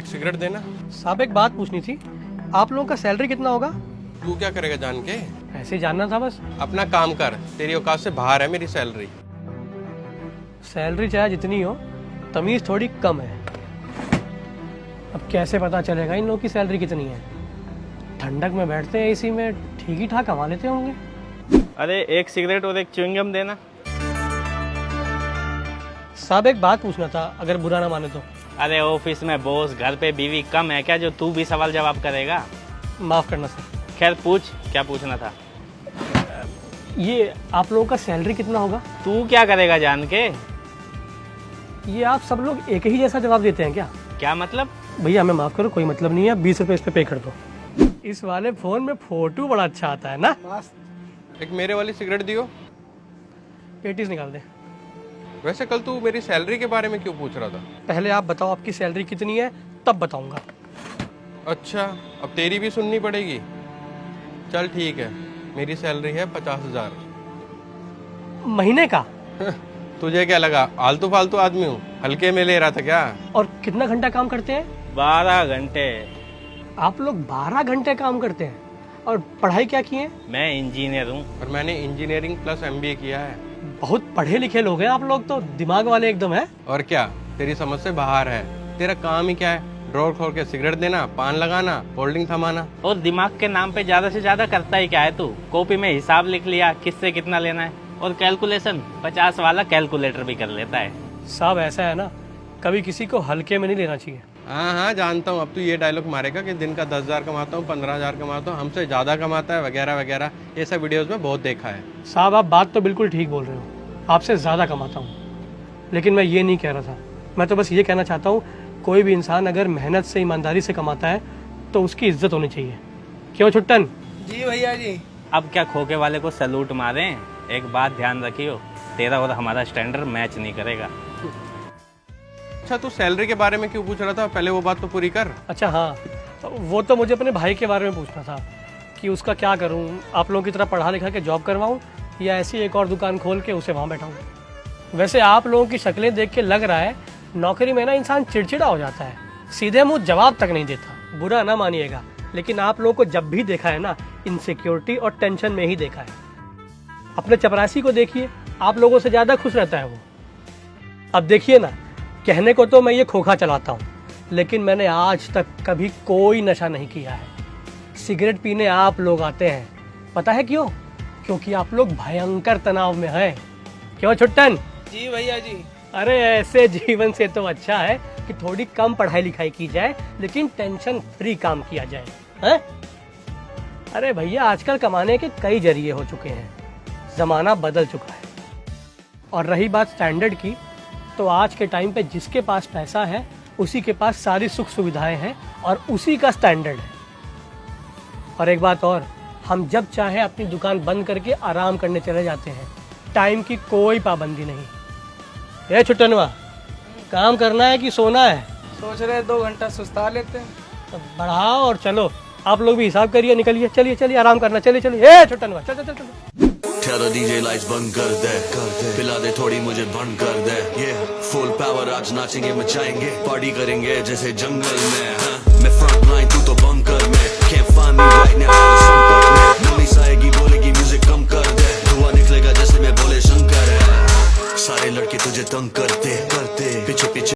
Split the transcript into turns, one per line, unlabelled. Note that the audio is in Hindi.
एक सिगरेट देना।
साहब एक बात पूछनी थी, आप लोगों का सैलरी कितना होगा?
तू क्या करेगा जान के?
ऐसे ही जानना था बस।
अपना काम कर, तेरी औकात से बाहर है मेरी सैलरी।
सैलरी चाहे जितनी हो, तमीज थोड़ी कम है। अब कैसे पता चलेगा इन लोगों की सैलरी कितनी है? ठंडक में बैठते हैं एसी में, ठीक ही ठाक कमा लेते होंगे।
अरे एक सिगरेट और एक च्युइंगम देना।
साहब एक बात पूछना था, अगर बुरा ना माने तो।
अरे ऑफिस में बॉस, घर पे बीवी कम है क्या जो तू भी सवाल जवाब करेगा?
माफ करना सर।
खैर पूछ, क्या पूछना था?
ये आप लोगों का सैलरी कितना होगा?
तू क्या करेगा जान के?
ये आप सब लोग एक ही जैसा जवाब देते हैं क्या?
क्या मतलब?
भैया हमें माफ करो, कोई मतलब नहीं है, 20 रुपए इस पे कर दो। इस वाले फोन में फोटो बड़ा अच्छा आता है ना।
एक मेरे वाली सिगरेट दियो।
पेटीज निकाल दे।
वैसे कल तू मेरी सैलरी के बारे में क्यों पूछ रहा था?
पहले आप बताओ आपकी सैलरी कितनी है, तब बताऊंगा।
अच्छा, अब तेरी भी सुननी पड़ेगी। चल ठीक है, मेरी सैलरी है 50,000।
महीने का?
तुझे क्या लगा आलतू फालतू आदमी हूँ? हल्के में ले रहा था क्या?
और कितना घंटा काम करते हैं?
12 घंटे।
आप लोग 12 घंटे काम करते हैं? और पढ़ाई क्या की है?
मैं इंजीनियर हूँ।
और मैंने इंजीनियरिंग प्लस MBA किया है।
बहुत पढ़े लिखे लोग हैं आप लोग तो, दिमाग वाले एकदम है।
और क्या, तेरी समझ से बाहर है। तेरा काम ही क्या है? ड्रॉर खोल के सिगरेट देना, पान लगाना, होल्डिंग थमाना।
और दिमाग के नाम पे ज्यादा से ज्यादा करता ही क्या है तू? कॉपी में हिसाब लिख लिया, किससे कितना लेना है, और कैलकुलेशन 50 वाला कैलकुलेटर भी कर लेता है।
साहब ऐसा है ना, कभी किसी को हल्के में नहीं लेना चाहिए।
हाँ हाँ जानता हूँ। अब तू ये डायलॉग मारेगा कि दिन का 10,000 कमाता हूँ, 15,000 कमाता हूँ, हमसे ज्यादा कमाता है, वगैरह वगैरह। ये सब वीडियोस में बहुत देखा है।
साहब आप बात तो बिल्कुल ठीक बोल रहे हो, आपसे ज़्यादा कमाता हूँ, लेकिन मैं ये नहीं कह रहा था। मैं तो बस ये कहना चाहता हूँ, कोई भी इंसान अगर मेहनत से ईमानदारी से कमाता है तो उसकी इज्जत होनी चाहिए। क्यों छुट्टन?
जी भैया जी।
अब क्या खोके वाले को सैल्यूट मारें? एक बात ध्यान रखियो, तेरा और हमारा स्टैंडर्ड मैच नहीं करेगा।
अच्छा, तू सैलरी के बारे में क्यों पूछ रहा था? पहले वो बात तो पूरी कर।
अच्छा हाँ, वो तो मुझे अपने भाई के बारे में पूछना था कि उसका क्या करूँ, आप लोगों की तरह पढ़ा लिखा के जॉब करवाऊँ या ऐसी एक और दुकान खोल के उसे वहाँ बैठाऊँ। वैसे आप लोगों की शक्लें देख के लग रहा है नौकरी में ना इंसान चिड़चिड़ा हो जाता है, सीधे मुंह जवाब तक नहीं देता। बुरा ना मानिएगा, लेकिन आप लोगों को जब भी देखा है ना, इनसिक्योरिटी और टेंशन में ही देखा है। अपने चपरासी को देखिए, आप लोगों से ज़्यादा खुश रहता है वो। अब देखिए ना, कहने को तो मैं ये खोखा चलाता हूँ, लेकिन मैंने आज तक कभी कोई नशा नहीं किया है। सिगरेट पीने आप लोग आते हैं, पता है क्यों? क्योंकि आप लोग भयंकर तनाव में हैं। क्यों छुट्टन?
जी भैया जी।
अरे ऐसे जीवन से तो अच्छा है कि थोड़ी कम पढ़ाई लिखाई की जाए, लेकिन टेंशन फ्री काम किया जाए, हैं? अरे भैया आजकल कमाने के कई जरिए हो चुके हैं, जमाना बदल चुका है। और रही बात स्टैंडर्ड की, तो आज के टाइम पे जिसके पास पैसा है उसी के पास सारी सुख सुविधाएं हैं और उसी का स्टैंडर्ड है। और एक बात और, हम जब चाहे अपनी दुकान बंद करके आराम करने चले जाते हैं, टाइम की कोई पाबंदी नहीं। ये छुट्टनवा, काम करना है कि सोना है?
सोच रहे 2 घंटा सुस्ता लेते हैं।
तो बढ़ाओ और चलो, आप लोग भी हिसाब करिए, निकलिए, चलिए चलिए आराम करना, चलिए चलिए। ए छुट्टनवा, चल चल चल।
ठहरो डीजे लाइट्स बंद कर दे, पिला दे थोड़ी मुझे बंद कर दे। ये फुल पावर, आज नाचेंगे मचाएंगे, पार्टी करेंगे जैसे जंगल में। हाँ? मैं फ्रंट लाइन, तू तो बंकर में। Can't find me right now, संपर्क में। पुलिस आएगी बोलेगी म्यूजिक कम कर दे, धुआं निकलेगा जैसे मैं बोले शंकर है। सारे लड़के तुझे तंग करते पीछे पीछे